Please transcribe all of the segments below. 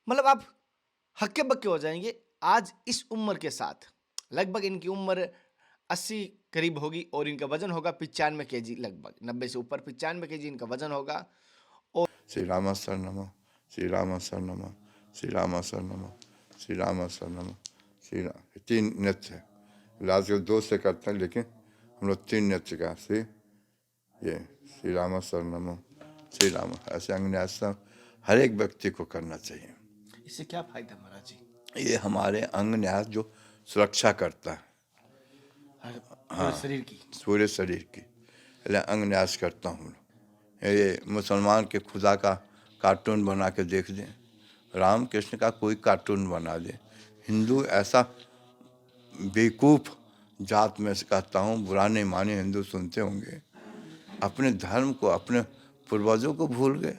मतलब आप हक्के बक्के हो जाएंगे आज इस उम्र के साथ। लगभग इनकी उम्र 80 करीब होगी और इनका वजन होगा 95 kg, लगभग 90 से ऊपर 95 kg इनका वजन होगा। और श्री राम शरणम, श्री राम शरणम, श्री राम शरणम, श्री राम शरणम, श्री राम। तीन नृत्य है, आजकल दो से करते हैं, लेकिन हम लोग तीन नृत्य का श्री ये श्री राम शरणम, श्री राम, ऐसे अंगन्यास हर एक व्यक्ति को करना चाहिए। इससे क्या फायदा महाराज जी? ये हमारे अंगन्यास जो सुरक्षा करता है पूरे शरीर की। पूरे शरीर की, इसलिए अंगन्यास करता हूँ। ये मुसलमान के खुदा का कार्टून बना के देख दें, राम कृष्ण का कोई कार्टून बना दे, हिंदू ऐसा बेवकूफ़ जात में से कहता हूँ, बुरा नहीं माने, हिंदू सुनते होंगे, अपने धर्म को, अपने पूर्वजों को भूल गए।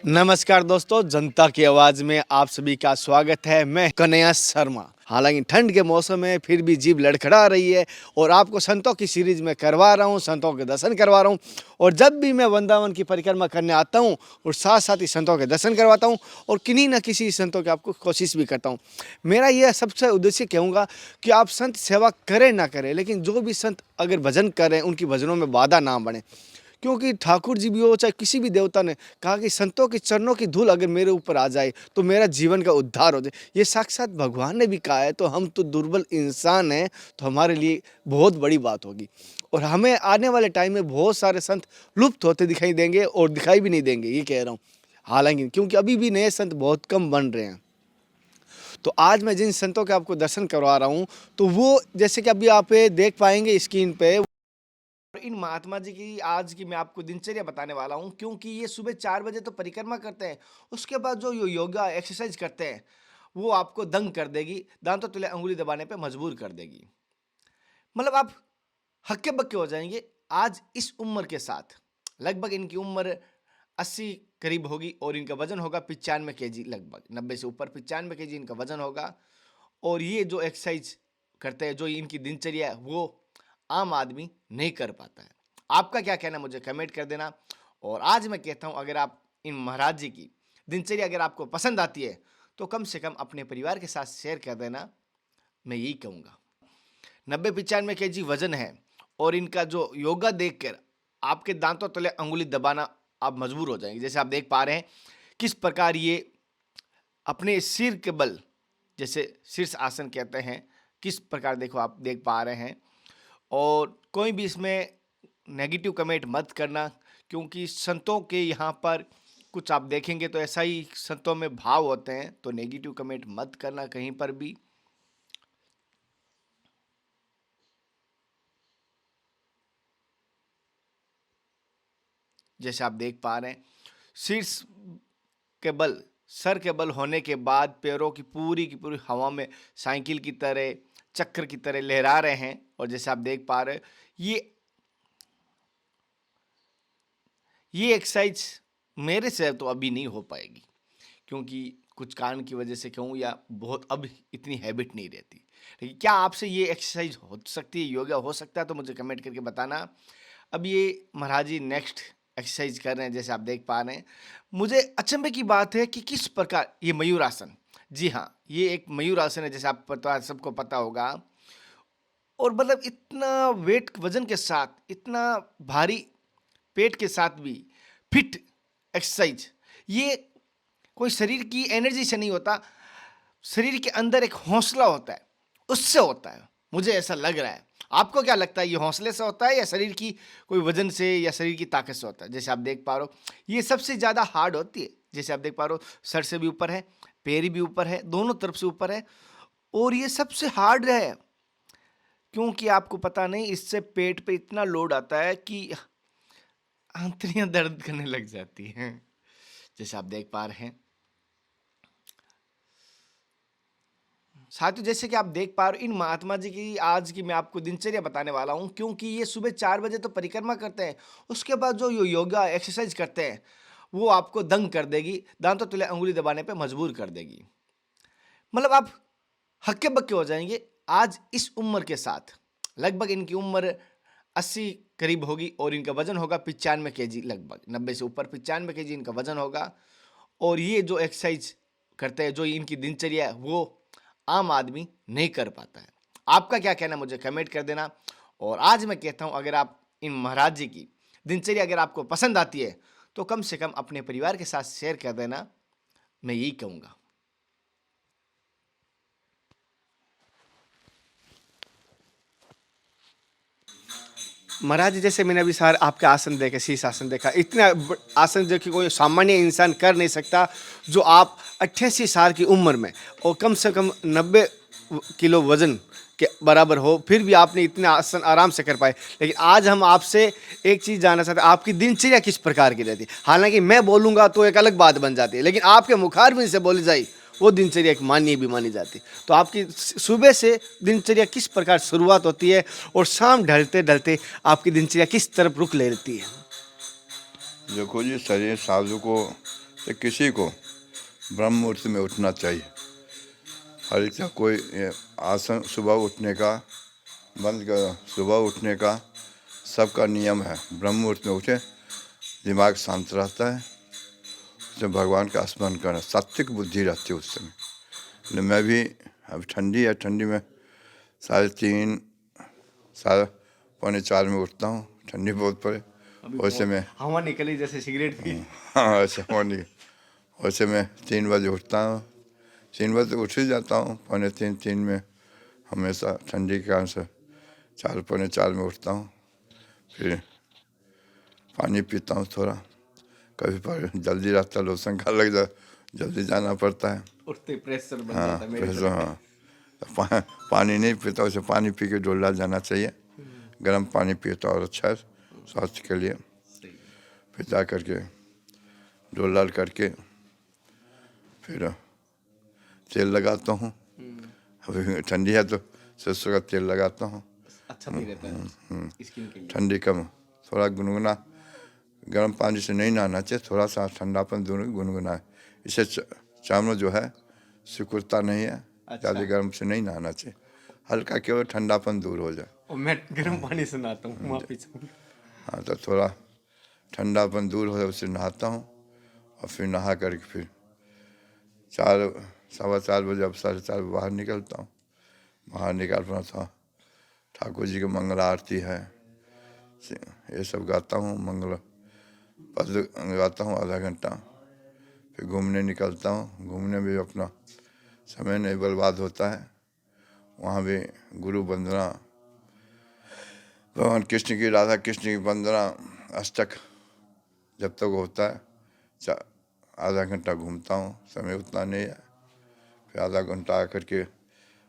नमस्कार दोस्तों, जनता की आवाज में आप सभी का स्वागत है। मैं कन्हैया शर्मा। हालांकि ठंड के मौसम है, फिर भी जीभ लड़खड़ा रही है और आपको संतों की सीरीज में करवा रहा हूं, संतों के दर्शन करवा रहा हूं। और जब भी मैं वृंदावन की परिक्रमा करने आता हूं और साथ साथ ही संतों के दर्शन करवाता हूं और किन्हीं न किसी संतों की आपको कोशिश भी करता हूं। मेरा यह सबसे उद्देश्य कहूँगा कि आप संत सेवा करें ना करें, लेकिन जो भी संत अगर भजन करें उनकी भजनों में बाधा ना बने। क्योंकि ठाकुर जी भी हो चाहे किसी भी देवता ने कहा कि संतों के चरणों की धूल अगर मेरे ऊपर आ जाए तो मेरा जीवन का उद्धार हो जाए। ये साक्षात भगवान ने भी कहा है, तो हम तो दुर्बल इंसान हैं, तो हमारे लिए बहुत बड़ी बात होगी। और हमें आने वाले टाइम में बहुत सारे संत लुप्त होते दिखाई देंगे और दिखाई भी नहीं देंगे, ये कह रहा हूँ। हालांकि क्योंकि अभी भी नए संत बहुत कम बन रहे हैं। तो आज मैं जिन संतों के आपको दर्शन करवा रहा हूँ, तो वो जैसे कि अभी आप देख पाएंगे स्क्रीन पे, इन महात्मा जी की आज की मैं आपको दिनचर्या बताने वाला हूं। क्योंकि ये सुबह 4 बजे तो परिक्रमा करते हैं, उसके बाद जो योगा एक्सरसाइज करते हैं वो आपको दंग कर देगी, दांतों तले अंगुली दबाने पे मजबूर कर देगी। मतलब आप हक्के बक्के हो जाएंगे आज इस उम्र के साथ। लगभग इनकी उम्र 80 करीब होगी और इनका वजन होगा 95 kg, लगभग 90 से ऊपर 95 kg इनका वजन होगा। और ये जो एक्सरसाइज करते हैं, जो इनकी दिनचर्या है, वो आम आदमी नहीं कर पाता है। आपका क्या कहना, मुझे कमेंट कर देना। और आज मैं कहता हूं, अगर आप इन महाराज जी की दिनचर्या अगर आपको पसंद आती है तो कम से कम अपने परिवार के साथ शेयर कर देना, मैं यही कहूँगा। 90-95 kg वजन है और इनका जो योगा देखकर आपके दांतों तले अंगुली दबाना आप मजबूर हो जाएंगे। जैसे आप देख पा रहे हैं किस प्रकार ये अपने सिर के बल, जैसे शीर्ष आसन कहते हैं, किस प्रकार देखो आप देख पा रहे हैं। और कोई भी इसमें नेगेटिव कमेंट मत करना, क्योंकि संतों के यहाँ पर कुछ आप देखेंगे तो ऐसा ही संतों में भाव होते हैं, तो नेगेटिव कमेंट मत करना कहीं पर भी। जैसे आप देख पा रहे हैं शीर्ष के बल, सर के बल होने के बाद पैरों की पूरी हवा में साइकिल की तरह, चक्र की तरह लहरा रहे हैं। और जैसे आप देख पा रहे हैं ये एक्सरसाइज मेरे से तो अभी नहीं हो पाएगी, क्योंकि कुछ कारण की वजह से कहूँ या बहुत अब इतनी हैबिट नहीं रहती। लेकिन क्या आपसे ये एक्सरसाइज हो सकती है, योगा हो सकता है, तो मुझे कमेंट करके बताना। अब ये महाराज जी नेक्स्ट एक्सरसाइज कर रहे हैं, जैसे आप देख पा रहे हैं। मुझे अचंभे की बात है कि किस प्रकार ये मयूरासन, जी हाँ, ये एक मयूरासन है, जैसे आप पता, सबको पता होगा। और मतलब इतना वेट वजन के साथ, इतना भारी पेट के साथ भी फिट एक्सरसाइज, ये कोई शरीर की एनर्जी से नहीं होता, शरीर के अंदर एक हौसला होता है, उससे होता है। मुझे ऐसा लग रहा है। आपको क्या लगता है, ये हौसले से होता है या शरीर की कोई वजन से या शरीर की ताकत से होता है? जैसे आप देख पा रहे हो ये सबसे ज़्यादा हार्ड होती है। जैसे आप देख पा रहे हो सर से भी ऊपर है, पैर भी ऊपर है, दोनों तरफ से ऊपर है। और ये सबसे हार्ड है, क्योंकि आपको पता नहीं, इससे पेट पे इतना लोड आता है कि आंतड़ियां दर्द करने लग जाती हैं। जैसे आप देख पा रहे हैं साथियों, जैसे कि आप देख पा रहे हो इन महात्मा जी की आज की मैं आपको दिनचर्या बताने वाला हूं। क्योंकि ये सुबह 4 बजे तो परिक्रमा करते हैं, उसके बाद जो योगा एक्सरसाइज करते हैं वो आपको दंग कर देगी, दांतों तले अंगुली दबाने पे मजबूर कर देगी। मतलब आप हक्के बक्के हो जाएंगे आज इस उम्र के साथ। लगभग इनकी उम्र 80 करीब होगी और इनका वजन होगा 95 kg, लगभग 90 से ऊपर 95 kg इनका वजन होगा। और ये जो एक्सरसाइज करते हैं, जो इनकी दिनचर्या है, वो आम आदमी नहीं कर पाता है। आपका क्या कहना है, मुझे कमेंट कर देना। और आज मैं कहता हूं, अगर आप इन महाराज जी की दिनचर्या अगर आपको पसंद आती है तो कम से कम अपने परिवार के साथ शेयर कर देना, मैं यही कहूंगा। महाराज जी, जैसे मैंने अभी सारे आपके आसन देखे, शीश आसन देखा, इतने आसन जो कि कोई सामान्य इंसान कर नहीं सकता, जो आप 88 साल की उम्र में और कम से कम 90 किलो वजन के बराबर हो, फिर भी आपने इतने आसन आराम से कर पाए। लेकिन आज हम आपसे एक चीज़ जानना चाहते हैं, आपकी दिनचर्या किस प्रकार की रहती है। हालांकि मैं बोलूँगा तो एक अलग बात बन जाती है, लेकिन आपके मुखारबिन से बोली जाए वो दिनचर्या एक माननीय भी मानी जाती है। तो आपकी सुबह से दिनचर्या किस प्रकार शुरुआत होती है और शाम ढलते ढलते आपकी दिनचर्या किस तरफ रुख ले लेती है। देखो जी, शरीर साधु को या किसी को ब्रह्म मुहूर्त में उठना चाहिए। हर एक का कोई आसन सुबह उठने का बंद कर, सुबह उठने का सबका नियम है। ब्रह्म मुहूर्त में उठे, दिमाग शांत रहता है, उसमें भगवान का स्मरण करना, सात्विक बुद्धि रहती है उस समय। तो मैं भी, अब ठंडी है, ठंडी में 3:30 3:45 में उठता हूँ। ठंडी बहुत पड़े वैसे में, हवा निकली जैसे सिगरेट पी। हाँ वैसे मॉर्निंग, वैसे मैं 3 बजे उठता हूँ। 3 बजे उठ ही जाता हूँ, 2:45 में हमेशा ठंडी के कारण से 4 में उठता हूँ। फिर पानी पीता हूँ थोड़ा, कभी पर जल्दी रहता है, लोशन का लग जा, जल्दी जाना पड़ता है। उठते प्रेशर बन हाँ जाता है मेरी प्रेशर, तरह। हाँ। तो पानी नहीं पीता, उसे पानी पी के डोला जाना चाहिए। गर्म पानी पीता और अच्छा है स्वास्थ्य के लिए। फिर जा करके डोला करके फिर तेल लगाता हूँ। अभी ठंडी है तो सरसों का तेल लगाता हूँ। अच्छा भी रहता है स्किन के लिए। ठंडी कम, थोड़ा गुनगुना, गर्म पानी से नहीं नहाना चाहिए, थोड़ा सा ठंडापन दोनों गुनगुना है। इससे चमड़ा जो है सिकुड़ता नहीं है। ज़्यादा गर्म से नहीं नहाना चाहिए, हल्का केवल ठंडापन दूर हो जाए। और मैं गर्म पानी से नहाता हूँ, माफी। हाँ, तो थोड़ा ठंडापन दूर हो जाए उससे नहाता हूँ। और फिर नहा करके फिर 4 बजे, अब 4:30 बाहर निकलता हूँ। बाहर निकाल अपना था, ठाकुर जी की मंगल आरती है, ये सब गाता हूँ, मंगल पद गाता हूँ आधा घंटा। फिर घूमने निकलता हूँ। घूमने में भी अपना समय नहीं बर्बाद होता है। वहाँ भी गुरु वंदना, भगवान कृष्ण की, राधा कृष्ण की वंदना अष्टक जब तक होता है, आधा घंटा घूमता हूँ। समय उतना नहीं है। फिर आधा घंटा आकर के,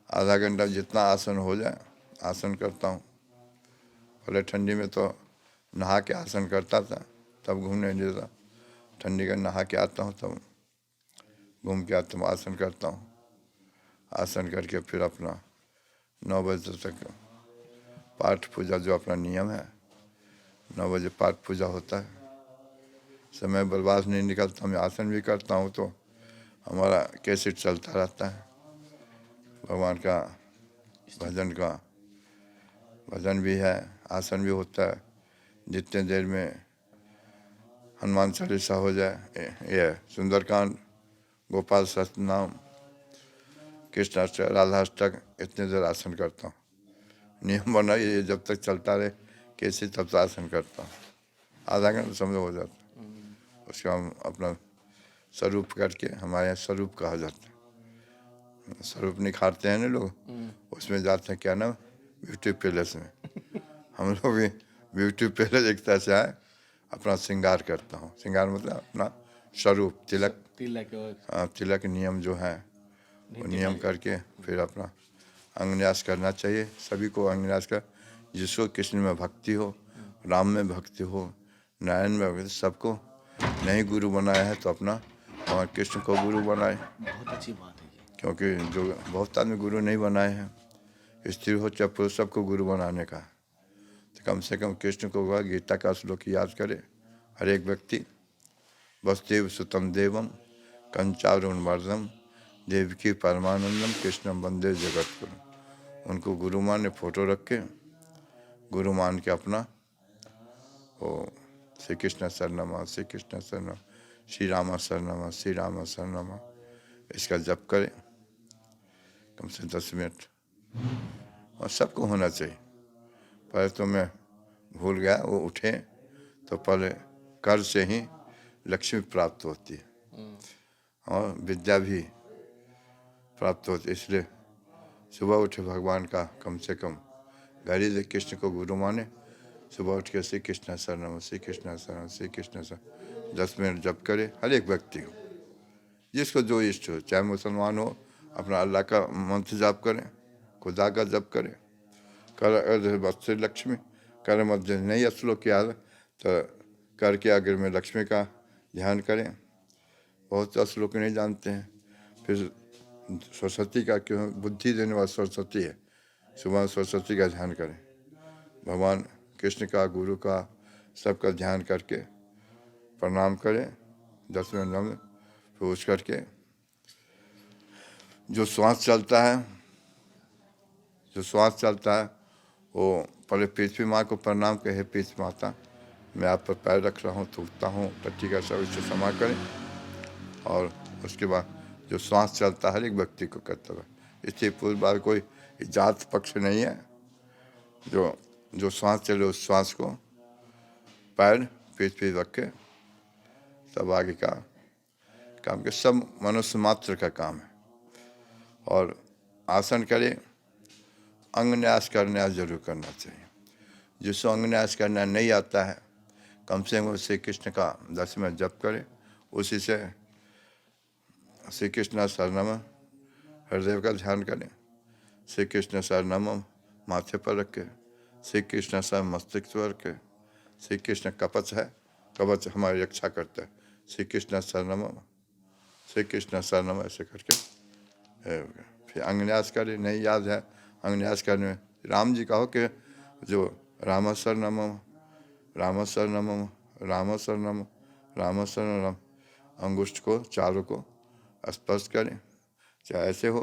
आधा घंटा जितना आसन हो जाए आसन करता हूँ। पहले ठंडी में तो नहा के आसन करता था, तब घूमने नहीं देता। ठंडी का नहा के आता हूँ, तब घूम के आता हूँ, आसन करता हूँ। आसन करके फिर अपना 9 बजे तक पाठ पूजा, जो अपना नियम है, 9 बजे पाठ पूजा होता है। समय बर्बाद नहीं निकलता। मैं आसन भी करता हूँ तो हमारा कैसेट चलता रहता है, भगवान का भजन भी है, आसन भी होता है। जितने देर में हनुमान चालीसा हो जाए, ये सुंदरकांड, गोपाल सहस्त्रनाम, कृष्ण अष्टक, राधा अष्टक, इतने देर आसन करता हूँ। नियम बना ये, जब तक चलता रहे कैसे, तब तक आसन करता हूँ। आधा घंटा समझ हो जाता है। उसका हम अपना स्वरूप करके, हमारे यहाँ स्वरूप कहा जाता है, स्वरूप निखारते हैं ना लोग, उसमें जाते हैं, क्या नाम, ब्यूटी पैलेस में। हम लोग भी ब्यूटी पैलेस एक तरह से आए, अपना श्रृंगार करता हूँ। श्रृंगार मतलब अपना स्वरूप, तिलक नियम जो है वो नियम करके फिर अपना अंगन्यास करना चाहिए। सभी को अंगन्यास कर, जिसको कृष्ण में भक्ति हो, राम में भक्ति हो, नारायण में भक्ति, सबको नहीं गुरु बनाया है तो अपना भगवान कृष्ण को गुरु बनाए। बहुत अच्छी बात है ये। क्योंकि जो बहुत आदमी गुरु नहीं बनाए हैं, स्त्री हो चाहे पुरुष, सबको गुरु बनाने का, तो कम से कम कृष्ण को वह गीता का श्लोक याद करे हर एक व्यक्ति। वसुदेव सुतम देवम कंचारुणमर्दम देवकी परमानंदम कृष्णम वंदे जगत गुरु। उनको गुरु मान, फोटो रख के गुरु मान के अपना, ओ श्री कृष्ण शरणम, श्री कृष्ण शरणम, श्री रामा शरणम श्री रामा शरणम, इसका जप करें कम से 10 मिनट। और सबको होना चाहिए। पहले तो मैं भूल गया, वो उठे तो पहले कर से ही लक्ष्मी प्राप्त होती है और विद्या भी प्राप्त होती है। इसलिए सुबह उठे भगवान का कम से कम गाड़ी से कृष्ण को गुरु माने, सुबह उठ के श्री कृष्ण शरणम श्री कृष्ण शरणम श्री कृष्ण शरणम 10 मिनट जप करे। हर एक व्यक्ति को जिसको जो इष्ट हो, चाहे मुसलमान हो अपना अल्लाह का मंत्र जाप करें, खुदा का जप करें। कर वत्स्य लक्ष्मी कर मध्य नहीं श्लोक याद तो कर के आगे में लक्ष्मी का ध्यान करें। बहुत से श्लोक नहीं जानते हैं। फिर सरस्वती का, क्यों बुद्धि देने वाला सरस्वती है, सुबह सरस्वती का ध्यान करें। भगवान कृष्ण का, गुरु का, सबका ध्यान करके प्रणाम करें 10 मिनट। फिर उस करके जो श्वास चलता है, वो पहले पृथ्वी माँ को प्रणाम कहे, पृथ्वी माता मैं आप पर पैर रख रहा हूँ, थूकता हूँ, टट्टी का सब इससे क्षमा करें। और उसके बाद जो श्वास चलता है हर एक व्यक्ति को कर्तव्य है। इसलिए पूरी बार कोई जात पक्ष नहीं है। जो श्वास चले उस श्वास को पैर पृथ्वी रख के सब आगे का काम के, सब मनुष्य मात्र का काम है। और आसन करे, अंगन्यास करना जरूर करना चाहिए। जिसको अंगन्यास करना नहीं आता है कम से कम श्री कृष्ण का 10 मिनट जप करे। उसी से श्री कृष्ण शरणम हृदय का ध्यान करें, श्री कृष्ण शरणम माथे पर रखे, श्री कृष्ण शरण मस्तिष्क पर रखे। श्री कृष्ण कवच है, कवच हमारी रक्षा करता है। श्री कृष्ण शरणम श्री कृष्ण शरणम ऐसे करके फिर अंगन्यास करें। नहीं याद है अंगन्यास करने में राम जी का हो कि जो राम शरणम राम शरणम राम शरणम राम शरणम अंगुष्ठ को चारों को स्पर्श करें। चाहे ऐसे हो,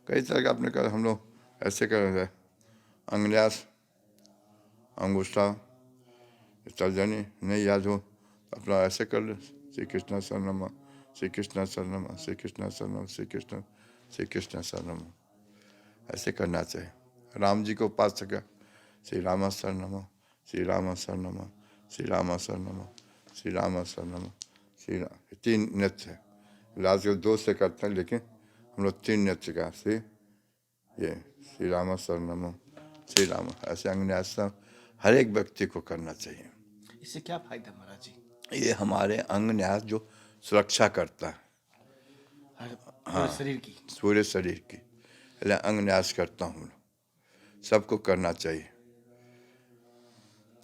कई तरह का अपने कर, हम लोग ऐसे करेंगे अंगन्यास अंगुष्ठा तर्जनी नहीं याद हो तो अपना ऐसे कर ले, श्री कृष्ण शरणम श्री कृष्ण शरणम श्री कृष्ण शरणम श्री कृष्ण शरणम ऐसे करना चाहिए। राम जी को उपासक श्री राम शरणम श्री राम शरणम श्री राम शरणम श्री राम शरणम श्री राम। 3 नृत्य है, लास्ट 2 से करते हैं लेकिन हम लोग 3 नृत्य का श्री राम शरणम श्री राम ऐसे अंगन्यास हर एक व्यक्ति को करना चाहिए। इससे क्या फायदा महाराज जी? ये हमारे अंगन्यास जो सुरक्षा करता है पूरे शरीर की, पूरे शरीर की, इसलिए अंगन्यास करता हूँ। सबको करना चाहिए,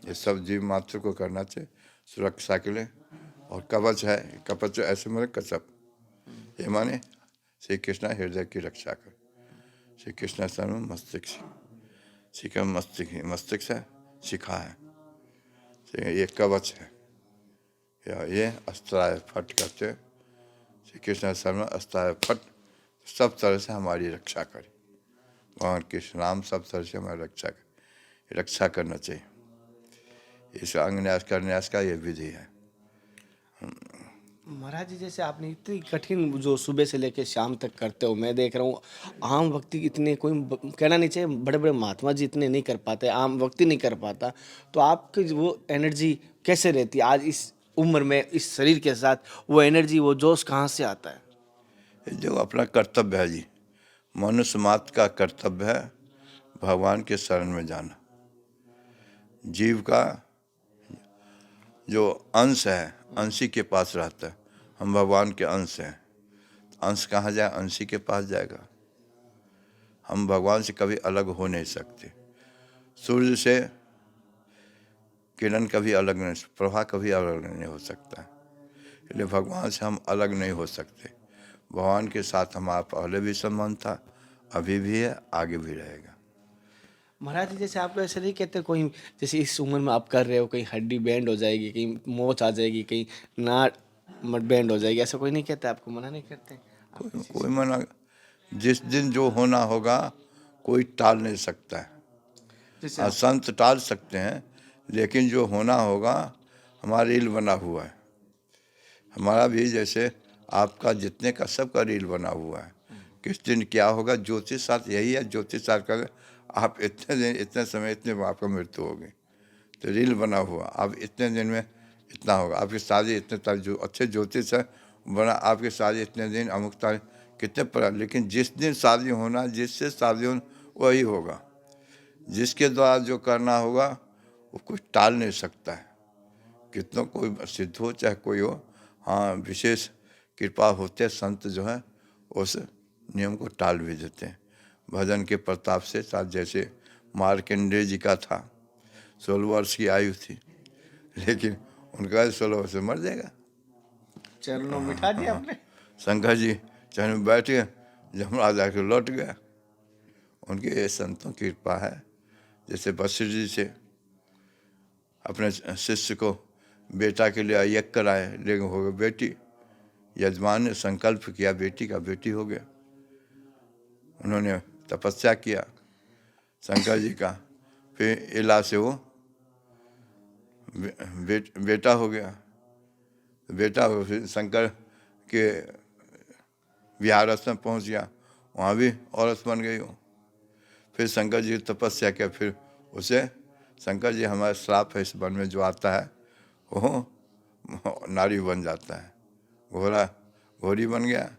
ये सब जीव मात्र को करना चाहिए सुरक्षा के लिए। और कवच है, कवच ऐसे माने कचप, ये माने श्री कृष्ण हृदय की रक्षा कर। श्री कृष्ण शरण मस्तिष्क, शिखा मस्तिष्क है, शिखा है, ये कवच है। ये अस्त्राय फट करते हैं। श्री कृष्ण शरण अस्त्राय फट सब तरह से हमारी रक्षा करे। भगवान कृष्ण राम सब तरह से हमारी रक्षा करना चाहिए। इस अंगन्यास करन्यास का ये विधि है। महाराज जी जैसे आपने इतनी कठिन जो सुबह से लेकर शाम तक करते हो, मैं देख रहा हूँ आम व्यक्ति इतने, कोई कहना नहीं चाहिए बड़े बड़े महात्मा जी इतने नहीं कर पाते, आम व्यक्ति नहीं कर पाता। तो आपकी वो एनर्जी कैसे रहती है आज इस उम्र में, इस शरीर के साथ? वो एनर्जी, वो जोश कहाँ से आता है? जो अपना कर्तव्य है जी, मनुष्य मात्र का कर्तव्य है भगवान के शरण में जाना। जीव का जो अंश है अंशी के पास रहता है। हम भगवान के अंश हैं, अंश कहाँ जाए? अंशी के पास जाएगा। हम भगवान से कभी अलग हो नहीं सकते। सूर्य से किरण कभी अलग नहीं, प्रभा कभी अलग नहीं हो सकता है। इसलिए भगवान से हम अलग नहीं हो सकते। भगवान के साथ हमारा पहले भी संबंध था, अभी भी है, आगे भी रहेगा। महाराज जी जैसे आपको ऐसा नहीं कहते कोई, जैसे इस उम्र में आप कर रहे हो, कहीं हड्डी बैंड हो जाएगी, कहीं मोच आ जाएगी, कहीं नाड़ बैंड हो जाएगी, ऐसा कोई नहीं कहता? आपको मना नहीं करते? कोई मना, जिस दिन जो होना होगा कोई टाल नहीं सकता है। जैसे संत टाल सकते हैं लेकिन जो होना होगा हमारा रील बना हुआ है। हमारा भी जैसे आपका जितने का सबका रील बना हुआ है। किस दिन क्या होगा, ज्योतिष शास्त्र यही है। ज्योतिष शास्त्र का आप इतने दिन, इतने समय, इतने में आपका मृत्यु होगी। तो रील बना हुआ, आप इतने दिन में इतना होगा, आपकी शादी इतने तारीख, जो अच्छे ज्योतिष है बना, आपकी शादी इतने दिन अमुक तारीख कितने पर। लेकिन जिस दिन शादी होना, जिससे शादी होना वही होगा। जिसके द्वारा जो करना होगा वो कुछ टाल नहीं सकता है, कितना कोई सिद्ध हो चाहे कोई हो। हाँ, विशेष कृपा होते संत जो है उस नियम को टाल भी देते हैं भजन के प्रताप से। साथ जैसे मार्कंडेय जी का था, 16 वर्ष की आयु थी, लेकिन उनका 16 वर्ष में मर जाएगा। चरणों में बिठा दिया आपने। शंकर जी चरण में बैठ गए, यमराज आकर लौट गया। उनके ये संतों की कृपा है। जैसे वशिष्ठ जी से अपने शिष्य को बेटा के लिए यज्ञ कराए, लेकिन हो गया बेटी। यजमान ने संकल्प किया बेटी का, बेटी हो गया। उन्होंने तपस्या किया शंकर जी का, फिर इला से वो बेटा हो गया। बेटा हो, फिर शंकर के विहारस में पहुंच गया, वहाँ भी औरत बन गई हो। फिर शंकर जी तपस्या किया, फिर उसे शंकर जी हमारा श्राप है इस वन में जो आता है वो नारी बन जाता है। घोड़ा घोड़ी बन गया,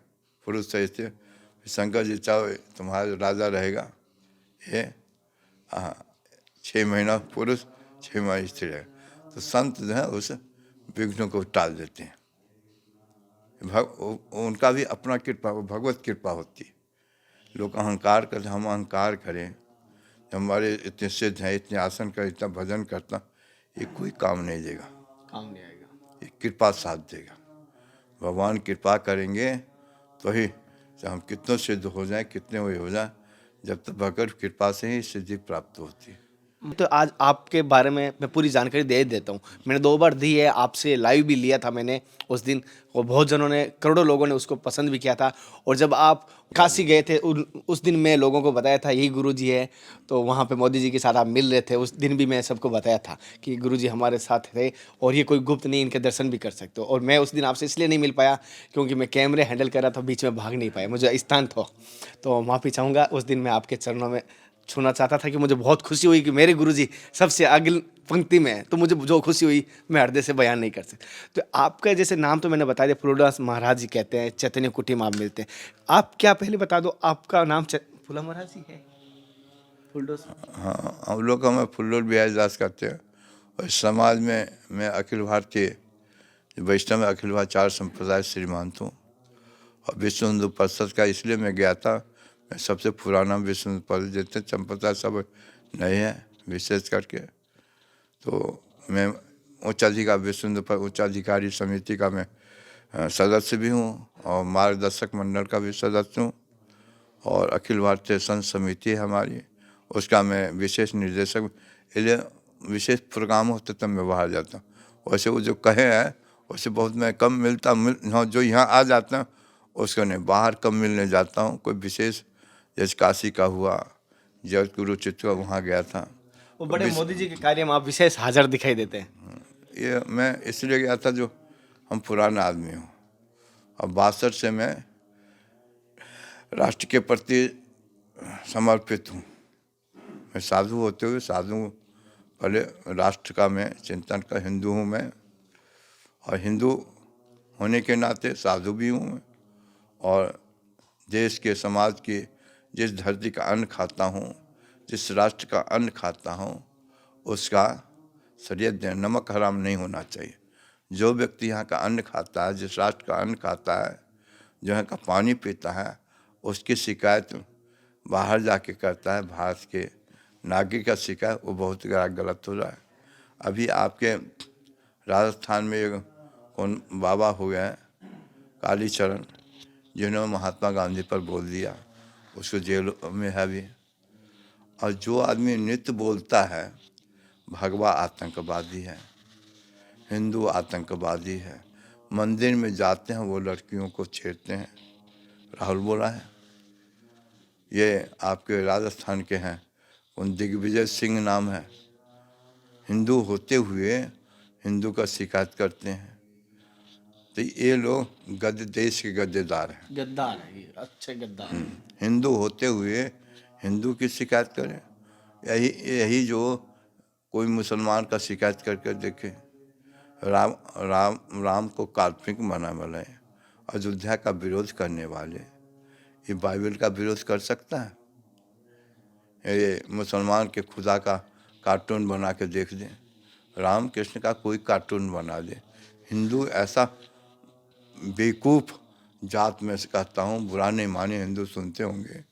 पुरुष सही थे। फिर शंकर जी चाहो तुम्हारा जो राजा रहेगा ये 6 महीना पुरुष 6 महीना स्त्री रहेगा। तो संत जो है उस विघ्नों को टाल देते हैं। उनका भी अपना कृपा, वो भगवत कृपा होती है। लोग अहंकार करते, हम अहंकार करें, हमारे इतने सिद्ध हैं, इतने आसन कर, इतना भजन करता, ये कोई काम नहीं देगा, काम नहीं आएगा। ये कृपा साथ देगा। भगवान कृपा करेंगे तो ही, चाहे हम कितनों सिद्ध हो जाएं, कितने हुए हो जाएं, जब तक भगवत कृपा से ही सिद्धि प्राप्त होती है। तो आज आपके बारे में मैं पूरी जानकारी दे देता हूँ। मैंने 2 बार दी है, आपसे लाइव भी लिया था मैंने उस दिन, और बहुत जनों ने, करोड़ों लोगों ने उसको पसंद भी किया था। और जब आप काशी गए थे उस दिन मैं लोगों को बताया था यही गुरुजी है। तो वहाँ पे मोदी जी के साथ आप मिल रहे थे, उस दिन भी मैं सबको बताया था कि गुरुजी हमारे साथ थे और ये कोई गुप्त नहीं, इनके दर्शन भी कर सकते हो। और मैं उस दिन आपसे इसलिए नहीं मिल पाया क्योंकि मैं कैमरे हैंडल कर रहा था, बीच में भाग नहीं पाया, मुझे स्थान था। तो माफ़ी चाहूँगा, उस दिन मैं आपके चरणों में छूना चाहता था कि मुझे बहुत खुशी हुई कि मेरे गुरुजी सबसे अग्रिम पंक्ति में हैं। तो मुझे जो खुशी हुई मैं हृदय से बयान नहीं कर सकता। तो आपका जैसे नाम तो मैंने बता दिया, फूलदास महाराज जी कहते हैं, चैतन्य कुटी में आप मिलते हैं। आप क्या पहले बता दो, आपका नाम फूला महाराज जी है? फूलदास। हाँ, हम लोग हमें फुल्लुल बिहारी दास करते हैं। और समाज में मैं अखिल भारतीय वैष्णव अखिल भारतीय 4 संप्रदाय श्रीमंत हूँ। और विश्व हिंदू परिषद का इसलिए मैं गया था, मैं सबसे पुराना विश्व हिंदू परिषद, जितने संप्रदाय सब नहीं है विशेष करके। तो मैं विश्व हिंदू उच्चाधिकारी समिति का मैं सदस्य भी हूँ और मार्गदर्शक मंडल का भी सदस्य हूँ। और अखिल भारतीय संत समिति है हमारी, उसका मैं विशेष निर्देशक। इसलिए विशेष प्रोग्राम होते तब मैं बाहर जाता हूँ। वैसे वो जो कहे हैं उससे बहुत मैं कम मिलता हाँ, जो यहाँ आ जाता हूँ उसको नहीं, बाहर कम मिलने जाता हूँ। कोई विशेष जैसे काशी का हुआ, जगत गुरु चित्त वहाँ गया था। वो बड़े मोदी जी के कार्य में आप विशेष हाजिर दिखाई देते हैं। ये मैं इसलिए गया था, जो हम पुराना आदमी हूँ और 62 से मैं राष्ट्र के प्रति समर्पित हूँ। मैं साधु होते हुए साधु, पहले राष्ट्र का मैं चिंतन का हिंदू हूँ मैं, और हिंदू होने के नाते साधु भी हूँ मैं। और देश के समाज की जिस धरती का अन्न खाता हूँ, जिस राष्ट्र का अन्न खाता हूँ, उसका शरीयत नमक हराम नहीं होना चाहिए। जो व्यक्ति यहाँ का अन्न खाता है, जिस राष्ट्र का अन्न खाता है, जो यहाँ का पानी पीता है, उसकी शिकायत बाहर जाके करता है, भारत के नागरिक का शिकायत, वो बहुत गलत हो रहा है। अभी आपके राजस्थान में एक कौन बाबा हो गए कालीचरण, जिन्होंने महात्मा गांधी पर बोल दिया, उसको जेल में है अभी। और जो आदमी नित्य बोलता है भगवा आतंकवादी है, हिंदू आतंकवादी है, मंदिर में जाते हैं वो लड़कियों को छेड़ते हैं, राहुल बोला है। ये आपके राजस्थान के हैं, उन दिग्विजय सिंह नाम है, हिंदू होते हुए हिंदू का शिकायत करते हैं। तो ये लोग गद्द देश के गद्देदार हैं। गद्दार है ये, अच्छे गद्दार। हिंदू होते हुए हिंदू की शिकायत करें। यही यही जो कोई मुसलमान का शिकायत करके देखे। राम राम राम को काल्पनिक बना वाले, अयोध्या का विरोध करने वाले, ये बाइबल का विरोध कर सकता है? ये मुसलमान के खुदा का कार्टून बना के देख दें, राम कृष्ण का कोई कार्टून बना दे। हिंदू ऐसा बेवकूफ़ जात में से कहता हूँ, बुरा नहीं माने हिंदू सुनते होंगे,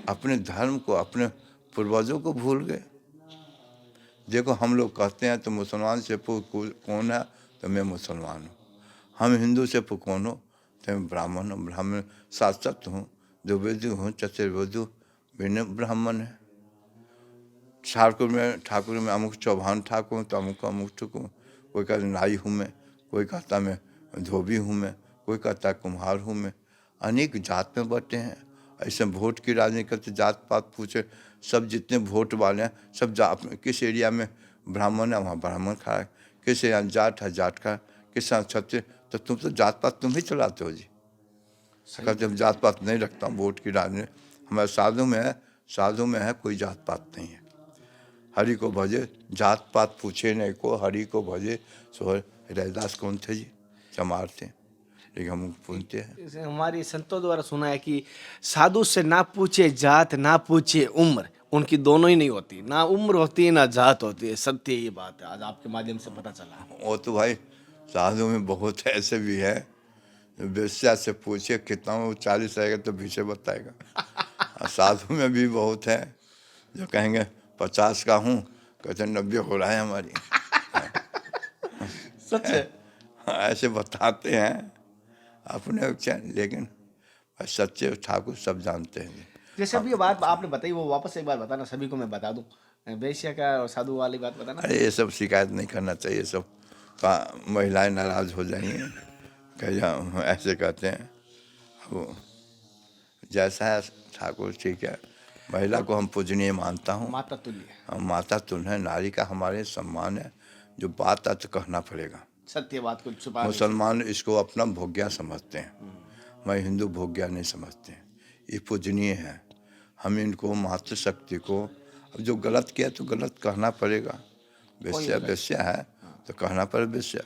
अपने धर्म को, अपने पूर्वजों को भूल गए। देखो हम लोग कहते हैं तो मुसलमान से कौन है, तो मैं मुसलमान हूँ। हम हिंदू से कौन हो, तो मैं ब्राह्मण हूँ। ब्राह्मण शाश्वत हूँ, द्विवेदु हूँ, चतुर्वेदु भिन्न ब्राह्मण है। ठाकुर में अमुक चौहान ठाकुर हूँ, तो अमुक अमुक ठाकुर। कोई कहता नाई हूँ मैं, कोई कहता मैं धोबी हूँ मैं, कोई कहता कुम्हार हूँ मैं। अनेक जात में बटे हैं। ऐसे वोट की राजनीति करते, जात पात पूछे, सब जितने वोट वाले हैं सब किस एरिया में ब्राह्मण है वहाँ ब्राह्मण खड़ा है, किस यहाँ जाट है जाट खड़ा, किस यहाँ छत्तीस। तो तुम तो जात पात तुम ही चलाते हो जी। कहते हम जात पात नहीं रखता हूँ, वोट की राजनीति हमारे साधु में है कोई जात पात नहीं है। हरि को भजे जात पात पूछे नहीं को, हरि को भजे सो। रैदास कौन थे जी? चमार थे, लेकिन हम पूछते हैं। इसे हमारी संतों द्वारा सुना है कि साधु से ना पूछे जात, ना पूछे उम्र, उनकी दोनों ही नहीं होती, ना उम्र होती है ना जात होती है। सत्य ये बात है, आज आपके माध्यम से पता चला। वो तो भाई साधु में बहुत ऐसे भी है, वेश्या से पूछे कितना वो 40 रहेगा तो पीछे बताएगा। और साधु में भी बहुत है जो कहेंगे 50 का हूँ, कहते 90 हो रहा है हमारी। सच है। ऐसे बताते हैं अपने उपचार, लेकिन सच्चे ठाकुर सब जानते हैं। जैसे अभी ये बात आपने बताई, वो वापस एक बार बताना, सभी को मैं बता दूं। वेश्या का और साधु वाली बात बताना। अरे ये सब शिकायत नहीं करना चाहिए, सब का महिलाएं नाराज़ हो जाएंगी। कह ऐसे कहते हैं, वो जैसा है ठाकुर ठीक है। महिला को हम पूजनीय मानता हूँ, माता तुल्य, हम माता तुल्य है, नारी का हमारे सम्मान है। जो बात है तो कहना पड़ेगा। सत्य बात को छुपा नहीं मुसलमान इसको अपना भोग्या समझते हैं, मैं हिंदू भोग्या नहीं समझते हैं। ये पूजनीय है, हम इनको मातृशक्ति को, अब जो गलत किया तो गलत कहना पड़ेगा। वेश्या वेश्या है तो कहना पड़े वेश्या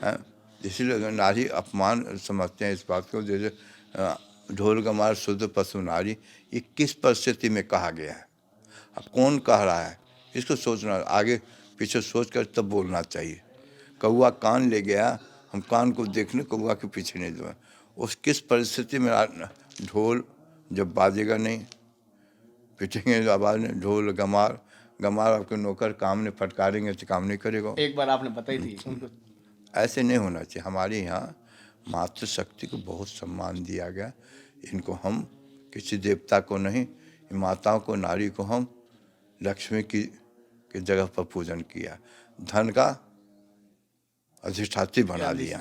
है। इसीलिए नारी अपमान समझते हैं इस बात को। जैसे ढोल गमार शुद्ध पशु नारी, ये किस परिस्थिति में कहा गया है, अब कौन कह रहा है, इसको सोचना, आगे पीछे सोच कर तब बोलना चाहिए। कौआ कान ले गया, हम कान को देखने कौआ के पीछे नहीं दो। उस किस परिस्थिति में ढोल जब बाजेगा नहीं, पिटेंगे आवाज़ नहीं, ढोल गमार आपके नौकर काम ने फटकारेंगे तो काम नहीं करेगा। एक बार आपने बताई थी उनको। ऐसे नहीं होना चाहिए। हमारे यहाँ मातृशक्ति को बहुत सम्मान दिया गया। इनको हम किसी देवता को नहीं, माताओं को, नारी को हम लक्ष्मी की जगह पर पूजन किया। धन का अधिष्ठात्री बना दिया,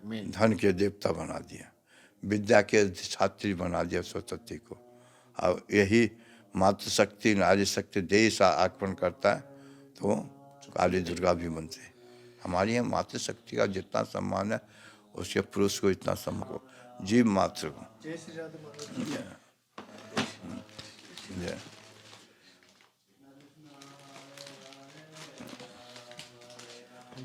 धन के देवता बना दिया, विद्या के अधिष्ठात्री बना दिया सरस्वती को। अब यही मातृशक्ति नारी शक्ति देश आक्रमण करता है तो काली दुर्गा भी बनते हैं। हमारे यहाँ मातृशक्ति का जितना सम्मान है उसके पुरुष को इतना सम्मान हो, जीव मात्र को।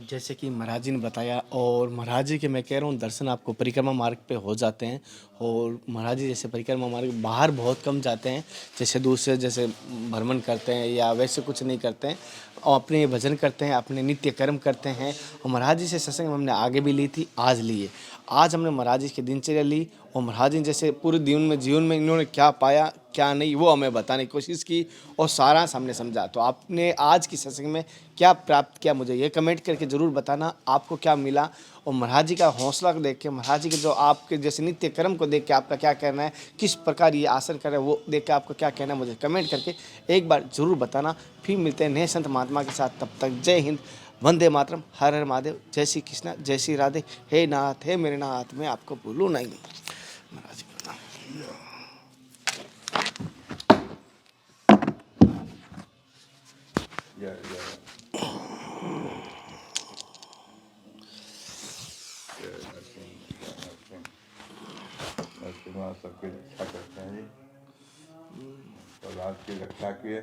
जैसे कि महाराज जी ने बताया, और महाराज जी के मैं कह रहा हूँ दर्शन आपको परिक्रमा मार्ग पे हो जाते हैं। और महाराज जी जैसे परिक्रमा मार्ग बाहर बहुत कम जाते हैं, जैसे दूसरे जैसे भ्रमण करते हैं या वैसे कुछ नहीं करते हैं, और अपने भजन करते हैं, अपने नित्य कर्म करते हैं। और महाराज जी से सत्संग हमने आगे भी ली थी, आज लिए। आज हमने महाराज जी की दिनचर्या ली, और महाराज जी जैसे पूरे जीवन में इन्होंने क्या पाया क्या नहीं वो हमें बताने की कोशिश की, और सारांश हमने समझा। तो आपने आज की सत्संग में क्या प्राप्त किया, मुझे ये कमेंट करके ज़रूर बताना आपको क्या मिला। और महाराज जी का हौसला को देख के, महाराज जी के जो आपके जैसे नित्य कर्म को देख के आपका क्या कहना है, किस प्रकार ये आसन कर रहे हैं वो देख के आपको क्या कहना है, मुझे कमेंट करके एक बार ज़रूर बताना। फिर मिलते हैं नए संत महात्मा के साथ, तब तक जय हिंद, वंदे मातरम, हर हर महादेव, जय श्री कृष्णा, जय श्री राधे। हे नाथ, हे मेरे नाथ, मैं आपको भूलूँ नहीं। महाराज जी का Yeah. मुसलमान सबकी रक्षा करते हैं जी, और आपकी रक्षा किए